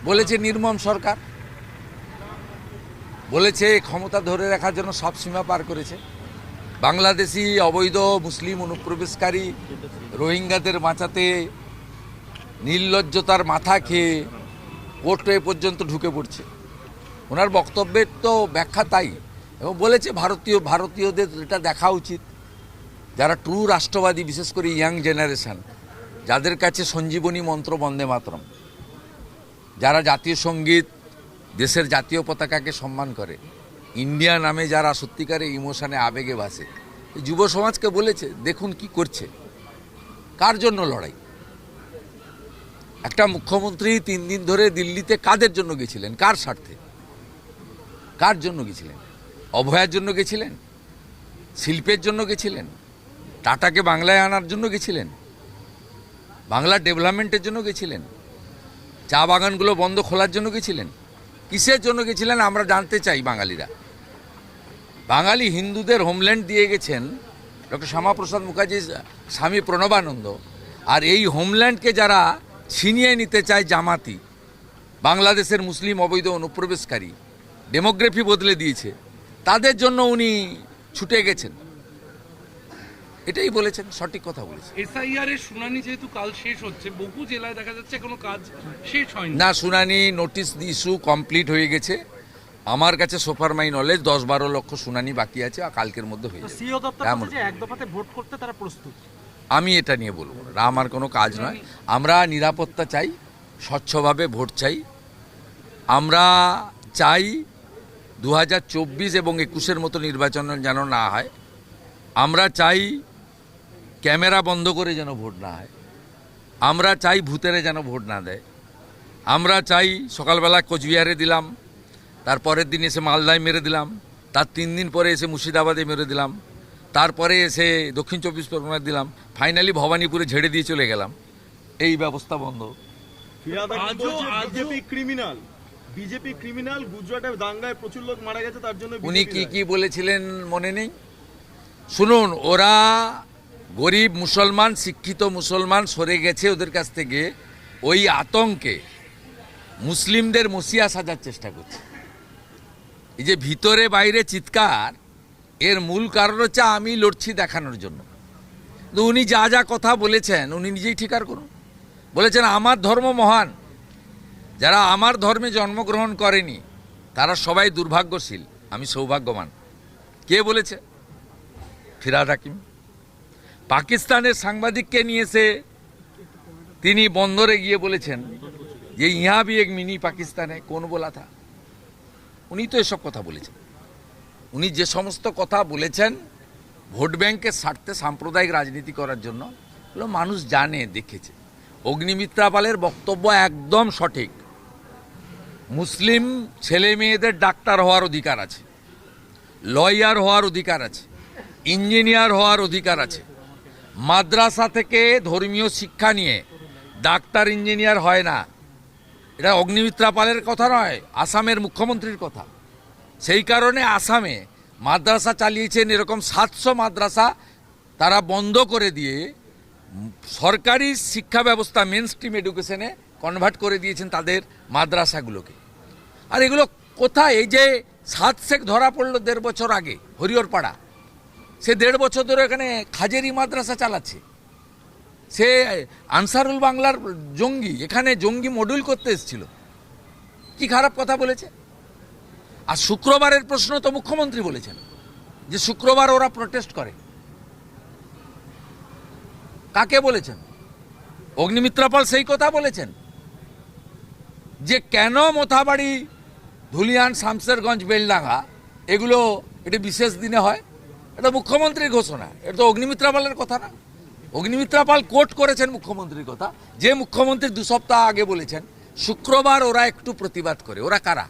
বলেছে নির্মম সরকার, বলেছে ক্ষমতা ধরে রাখার জন্য সব সীমা পার করেছে। বাংলাদেশি অবৈধ মুসলিম অনুপ্রবেশকারী রোহিঙ্গাদের বাঁচাতে নির্লজ্জতার মাথা খেয়ে কোর্টে পর্যন্ত ঢুকে পড়ছে। ওনার বক্তব্যের তো ব্যাখ্যা তাই, এবং বলেছে ভারতীয়দের এটা দেখা উচিত, যারা ট্রু রাষ্ট্রবাদী, বিশেষ করে ইয়াং জেনারেশন, যাদের কাছে সঞ্জীবনী মন্ত্র বন্দে মাতরম, যারা জাতীয় সঙ্গীত, দেশের জাতীয় পতাকাকে সম্মান করে, ইন্ডিয়া নামে যারা সত্যিকারে ইমোশনে আবেগে ভাসে, যুব সমাজকে বলেছে দেখুন কি করছে, কার জন্য লড়াই। একটা মুখ্যমন্ত্রী 3 দিন ধরে দিল্লিতে কাদের জন্য গেছিলেন, কার স্বার্থে, কার জন্য গেছিলেন? অভয়ার জন্য গেছিলেন? শিল্পের জন্য গেছিলেন? টাটাকে বাংলায় আনার জন্য গেছিলেন? বাংলার ডেভেলপমেন্টের জন্য গেছিলেন? চা বাগানগুলো বন্ধ খোলার জন্য গেছিলেন? কিসের জন্য গেছিলেন আমরা জানতে চাই। বাঙালিরা, বাঙালি হিন্দুদের হোমল্যান্ড দিয়ে গেছেন ডক্টর শ্যামাপ্রসাদ মুখার্জি, স্বামী প্রণবানন্দ, আর এই হোমল্যান্ডকে যারা ছিনিয়ে নিতে চায় জামাতি, বাংলাদেশের মুসলিম অবৈধ অনুপ্রবেশকারী, ডেমোগ্রাফি বদলে দিয়েছে, তাদের জন্য উনি ছুটে গেছেন। এটাই বলেছেন, সঠিক কথা বলেছেন। এসআইআর এর শুনানি যেহেতু কাল শেষ হচ্ছে, বহু জেলায় দেখা যাচ্ছে কোনো কাজ শেষ হয়নি। না, শুনানি নোটিশ ইস্যু কমপ্লিট হয়ে গেছে। আমার কাছে সোফার মাই নলেজ 10-12 লক্ষ শুনানি বাকি আছে, আর কালকের মধ্যে হয়ে যাবে। সিও দপ্তর বলছে যে এক দফাতে ভোট করতে তারা প্রস্তুত। আমি এটা নিয়ে বলবো না, আমার কোনো কাজ নয়। আমরা নিরাপত্তা চাই, স্বচ্ছভাবে ভোট চাই। আমরা চাই 2024 এবং 21-এর মতো নির্বাচন যেন না হয়। আমরা চাই ক্যামেরা বন্ধ করে যেন ভোট না হয়। আমরা চাই ভূতেরে যেন ভোট না দেয়। আমরা চাই সকালবেলা কোচবিহারে দিলাম, তারপরের দিন এসে মালদায় মেরে দিলাম, তার 3 দিন পরে এসে মুর্শিদাবাদে মেরে দিলাম, তারপরে এসে দক্ষিণ 24 পরগনায় দিলাম, ফাইনালি ভবানীপুরে ঝেড়ে দিয়ে চলে গেলাম। এই ব্যবস্থা বন্ধ। বিজেপি ক্রিমিনাল, গুজরাটের দাঙ্গায় প্রচুর লোক মারা গেছে, তার জন্য উনি কি বলেছিলেন মনে নেই? শুনুন, ওরা গরিব মুসলমান, শিক্ষিত মুসলমান সরে গেছে ওদের কাছ থেকে, ওই আতঙ্কে মুসলিমদের মসিয়া সাজার চেষ্টা করছে। এই যে ভিতরে বাইরে চিৎকার, এর মূল কারণ হচ্ছে আমি লড়ছি দেখানোর জন্য। তো উনি যা যা কথা বলেছেন উনি নিজেই ঠিকার করুন। বলেছেন আমার ধর্ম মহান, যারা আমার ধর্মে জন্মগ্রহণ করেনি তারা সবাই দুর্ভাগ্যশীল, আমি সৌভাগ্যবান। কে বলেছে? ফিরহাদ হাকিম। পাকিস্তানের সাংবাদিককে নিয়ে এসে তিনি বন্দরে গিয়ে বলেছেন যে ইহা ভি এক মিনি পাকিস্তানে, কোন বলা থা? উনি তো এসব কথা বলেছেন। উনি যে সমস্ত কথা বলেছেন ভোট ব্যাংকের স্বার্থে সাম্প্রদায়িক রাজনীতি করার জন্য, এগুলো মানুষ জানে, দেখেছে। অগ্নিমিত্রা পালের বক্তব্য একদম সঠিক। মুসলিম ছেলে মেয়েদের ডাক্তার হওয়ার অধিকার আছে, লয়ার হওয়ার অধিকার আছে, ইঞ্জিনিয়ার হওয়ার অধিকার আছে। মাদ্রাসা থেকে ধর্মীয় শিক্ষা নিয়ে ডাক্তার ইঞ্জিনিয়ার হয় না। এটা অগ্নিমিত্রা পালের কথা নয়, আসামের মুখ্যমন্ত্রীর কথা। সেই কারণে আসামে মাদ্রাসা চালিয়েছেন, এরকম 700 মাদ্রাসা তারা বন্ধ করে দিয়ে সরকারি শিক্ষা ব্যবস্থা মেন স্ট্রিম এডুকেশনে কনভার্ট করে দিয়েছেন তাদের মাদ্রাসাগুলোকে। আর এগুলো কোথায়? এই যে 7 শেখ ধরা পড়লো 1.5 বছর আগে হরিহরপাড়া, সে 1.5 বছর ধরে এখানে খাজেরি মাদ্রাসা চালাচ্ছে। সে আনসারুল বাংলার জঙ্গি, এখানে জঙ্গি মডিউল করতে এসেছিল। কি খারাপ কথা বলেছে? আর শুক্রবারের প্রশ্ন তো মুখ্যমন্ত্রী বলেছেন যে শুক্রবার ওরা প্রটেস্ট করে। কাকে বলেছেন? অগ্নিমিত্রা পাল সেই কথা বলেছেন যে কেন মোথাবাড়ি, ধুলিয়ান, শামসেরগঞ্জ, বেলডাঙ্গা এগুলো এটা বিশেষ দিনে হয়। এটা মুখ্যমন্ত্রীর ঘোষণা, এটা তো অগ্নিমিত্রা পালের কথা না। অগ্নিমিত্রা পাল কোট করেছেন মুখ্যমন্ত্রীর কথা, যে মুখ্যমন্ত্রী 2 সপ্তাহ আগে বলেছেন শুক্রবার ওরা একটু প্রতিবাদ করে। ওরা কারা?